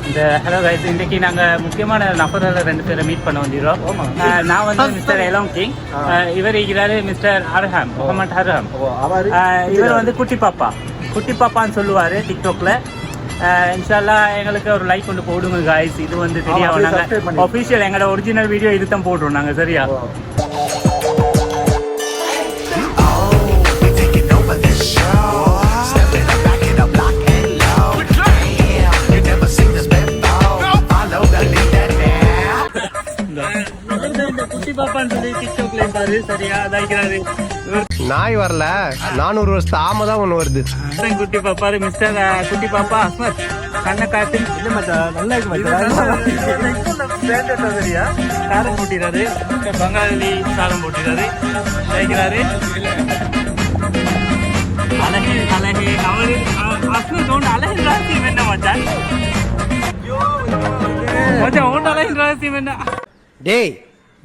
இந்த hello guys, இன்றைக்கு நாங்கள் முக்கியமான நபர்களை 2 பேரை மீட் பண்ண வந்துடுறோம். நான் வந்து மிஸ்டர் எலாங் கிங், இவர் இருக்கிறாரு மிஸ்டர் அர்ஹம், முகமது அர்ஹம். இவர் வந்து குட்டி பாப்பான்னு சொல்லுவார் டிக்டாக்ல. இன்ஷால்லா எங்களுக்கு ஒரு லைக் கொண்டு போடுங்க கைஸ். இது வந்து தெரியாது, நாங்கள் ஒஃபிஷியல் எங்களோட ஒரிஜினல் வீடியோ இது தான் போடுறோம் நாங்கள். சரியா? நாய் வரல, 400 வருஷத்து ஆமை தான் ஒண்ணு வருது. குட்டி பாப்பாரு மிஸ்டர் குட்டி பாப்பா அஸ்மத் கண்ணை காட்டு நல்லா சரியா சாரம் போட்டிறாரு, பங்காளி சாரம் போட்டிறாரு. அழகு அழகு அவரு அஸ்மத் ஒன்று அழகு ரகசியம் என்ன மச்சான்? மச்சான் ஒன்று அழகு ரகசியம் என்ன? டேய்,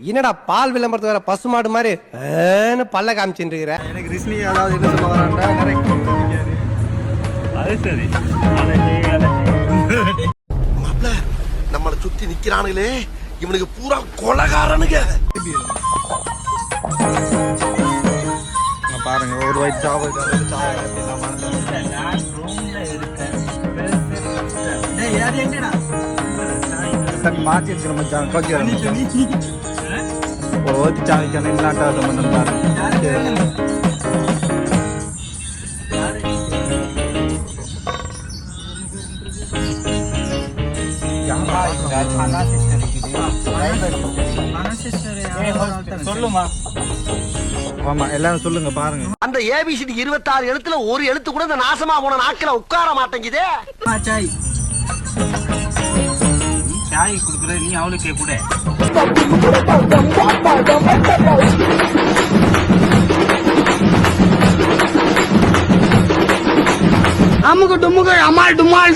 என்னடா பால் விளம்பரத்து வர பசுமாடு மாதிரி பல்ல காமிச்சுட்டு இருக்கிற? எனக்கு ரிஸ்னி அதாவது என்ன சொல்ல வரான்டா, அது சரி. மாப்ள, நம்மளை சுத்தி நிக்கிறானுங்களே, இவனுக்கு பூரா கொலகாரனுங்க. பாருங்க, ஒரு வயிற்று சாவு மாற்றி இருக்கிற மச்சான் ஓதி சாவிக்கான இல்லாட்டா சம்பந்தம் பாருங்க. சொல்லுமா? ஆமா, எல்லாரும் சொல்லுங்க பாருங்க. அந்த ஏபிசிடி 26 எழுத்துல ஒரு எழுத்து கூட இந்த நாசமா போன நாக்கில உட்கார மாட்டேங்குதே. சாய் குடுக்குற நீ அவளுக்கே கூட அமுக டுமுக அமால் டுமால்.